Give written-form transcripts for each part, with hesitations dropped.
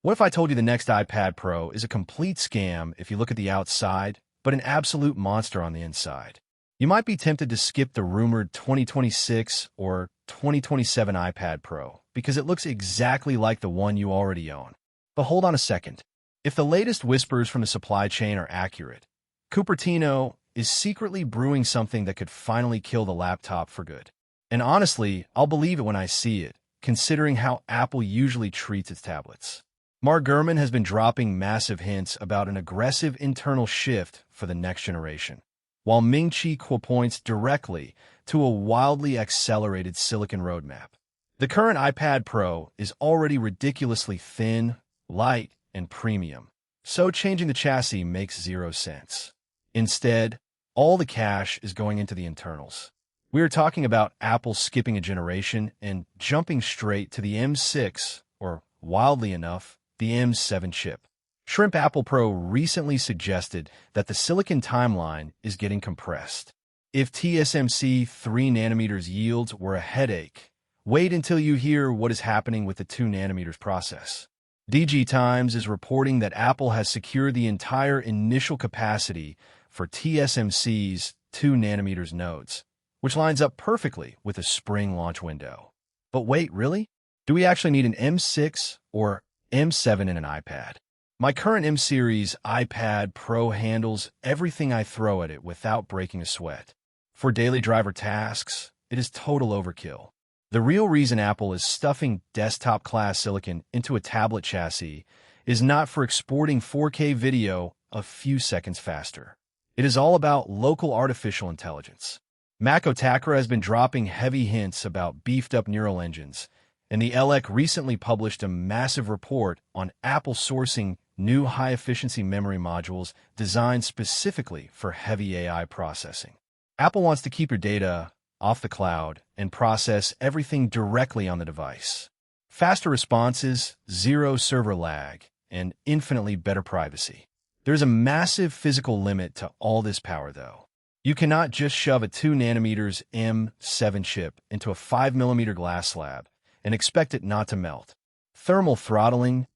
What if I told you the next iPad Pro is a complete scam if you look at the outside, but an absolute monster on the inside? You might be tempted to skip the rumored 2026 or 2027 iPad Pro because it looks exactly like the one you already own. But hold on a second. If the latest whispers from the supply chain are accurate, Cupertino is secretly brewing something that could finally kill the laptop for good. And honestly, I'll believe it when I see it, considering how Apple usually treats its tablets. Mark Gurman has been dropping massive hints about an aggressive internal shift for the next generation, while Ming-Chi points directly to a wildly accelerated silicon roadmap. The current iPad Pro is already ridiculously thin, light, and premium, so changing the chassis makes zero sense. Instead, all the cash is going into the internals. We are talking about Apple skipping a generation and jumping straight to the M6, or wildly enough, the M7 chip. Shrimp Apple Pro recently suggested that the silicon timeline is getting compressed. If TSMC 3nm yields were a headache, wait until you hear what is happening with the 2nm process. DG Times is reporting that Apple has secured the entire initial capacity for TSMC's 2nm nodes, which lines up perfectly with a spring launch window. But wait, really? Do we actually need an M6 or M7 in an iPad? My current M-series iPad Pro handles everything I throw at it without breaking a sweat. For daily driver tasks, it is total overkill. The real reason Apple is stuffing desktop-class silicon into a tablet chassis is not for exporting 4K video a few seconds faster. It is all about local artificial intelligence. Mac Otakara has been dropping heavy hints about beefed-up neural engines, and the LEC recently published a massive report on Apple sourcing new high-efficiency memory modules designed specifically for heavy AI processing. Apple wants to keep your data off the cloud and process everything directly on the device. Faster responses, zero server lag, and infinitely better privacy. There's a massive physical limit to all this power, though. You cannot just shove a 2nm M7 chip into a 5mm glass slab and expect it not to melt. Thermal throttling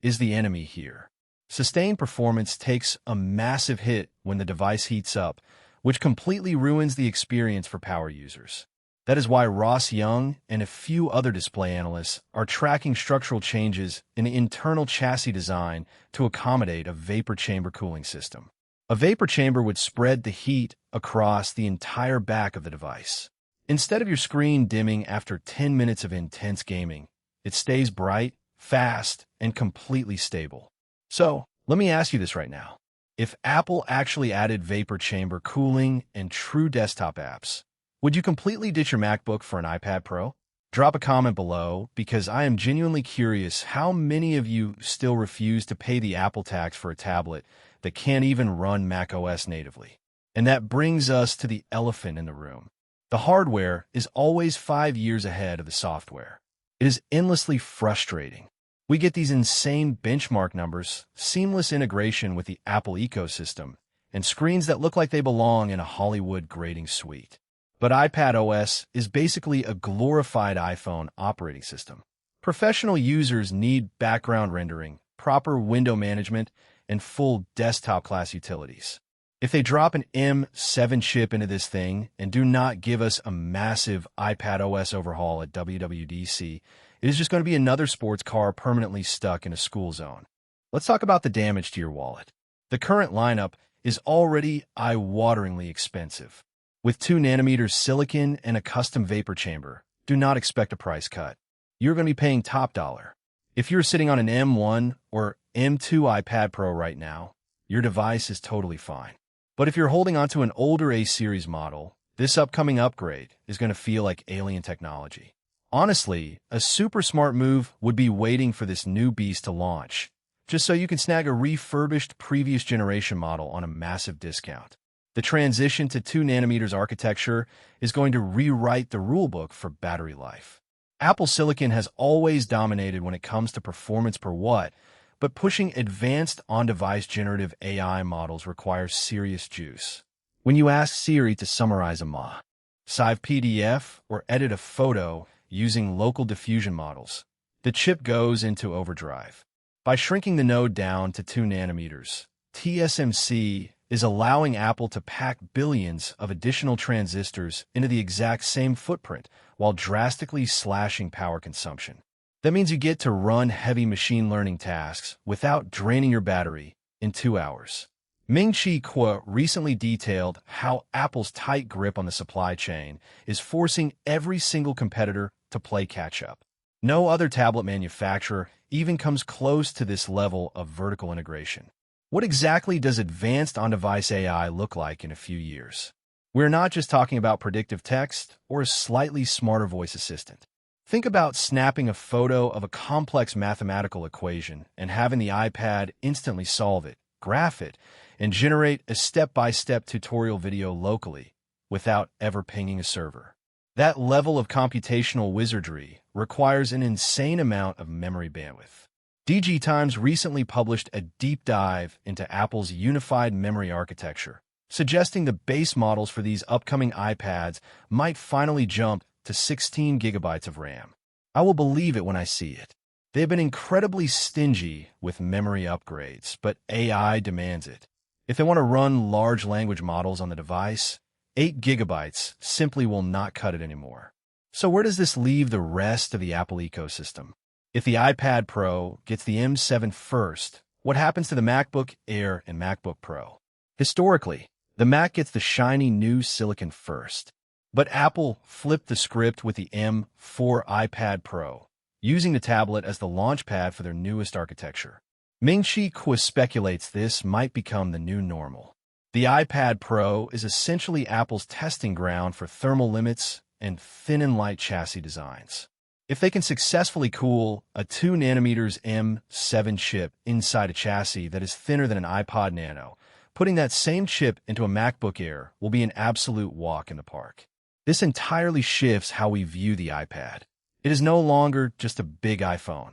is the enemy here. Sustained performance takes a massive hit when the device heats up, which completely ruins the experience for power users. That is why Ross Young and a few other display analysts are tracking structural changes in the internal chassis design to accommodate a vapor chamber cooling system. A vapor chamber would spread the heat across the entire back of the device. Instead of your screen dimming after 10 minutes of intense gaming, it stays bright, fast, and completely stable. So, let me ask you this right now. If Apple actually added vapor chamber cooling and true desktop apps, would you completely ditch your MacBook for an iPad Pro? Drop a comment below because I am genuinely curious how many of you still refuse to pay the Apple tax for a tablet that can't even run macOS natively. And that brings us to the elephant in the room. The hardware is always 5 years ahead of the software. It is endlessly frustrating. We get these insane benchmark numbers, seamless integration with the Apple ecosystem, and screens that look like they belong in a Hollywood grading suite. But iPadOS is basically a glorified iPhone operating system. Professional users need background rendering, proper window management, and full desktop-class utilities. If they drop an M7 chip into this thing and do not give us a massive iPadOS overhaul at WWDC, it is just going to be another sports car permanently stuck in a school zone. Let's talk about the damage to your wallet. The current lineup is already eye-wateringly expensive. With 2nm silicon and a custom vapor chamber, do not expect a price cut. You're going to be paying top dollar. If you're sitting on an M1 or M2 iPad Pro right now, your device is totally fine. But if you're holding onto an older A-series model, this upcoming upgrade is going to feel like alien technology. Honestly, a super smart move would be waiting for this new beast to launch, just so you can snag a refurbished previous generation model on a massive discount. The transition to 2nm architecture is going to rewrite the rulebook for battery life. Apple Silicon has always dominated when it comes to performance per watt, but pushing advanced on-device generative AI models requires serious juice. When you ask Siri to summarize a save PDF or edit a photo using local diffusion models, the chip goes into overdrive. By shrinking the node down to 2 nanometers, TSMC is allowing Apple to pack billions of additional transistors into the exact same footprint while drastically slashing power consumption. That means you get to run heavy machine learning tasks without draining your battery in 2 hours. Ming-Chi recently detailed how Apple's tight grip on the supply chain is forcing every single competitor to play catch-up. No other tablet manufacturer even comes close to this level of vertical integration. What exactly does advanced on-device AI look like in a few years? We're not just talking about predictive text or a slightly smarter voice assistant. Think about snapping a photo of a complex mathematical equation and having the iPad instantly solve it, graph it, and generate a step-by-step tutorial video locally without ever pinging a server. That level of computational wizardry requires an insane amount of memory bandwidth. DG Times recently published a deep dive into Apple's unified memory architecture, suggesting the base models for these upcoming iPads might finally jump to 16 gigabytes of RAM. I will believe it when I see it. They've been incredibly stingy with memory upgrades, but AI demands it. If they want to run large language models on the device, 8 gigabytes simply will not cut it anymore. So where does this leave the rest of the Apple ecosystem? If the iPad Pro gets the M7 first, what happens to the MacBook Air and MacBook Pro? Historically, the Mac gets the shiny new silicon first. But Apple flipped the script with the M4 iPad Pro, using the tablet as the launchpad for their newest architecture. Ming-Chi speculates this might become the new normal. The iPad Pro is essentially Apple's testing ground for thermal limits and thin and light chassis designs. If they can successfully cool a 2 nanometers M7 chip inside a chassis that is thinner than an iPod Nano, putting that same chip into a MacBook Air will be an absolute walk in the park. This entirely shifts how we view the iPad. It is no longer just a big iPhone.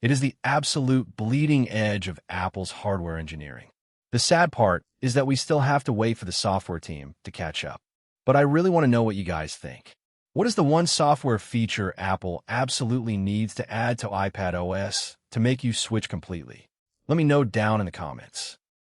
It is the absolute bleeding edge of Apple's hardware engineering. The sad part is that we still have to wait for the software team to catch up. But I really want to know what you guys think. What is the one software feature Apple absolutely needs to add to iPadOS to make you switch completely? Let me know down in the comments.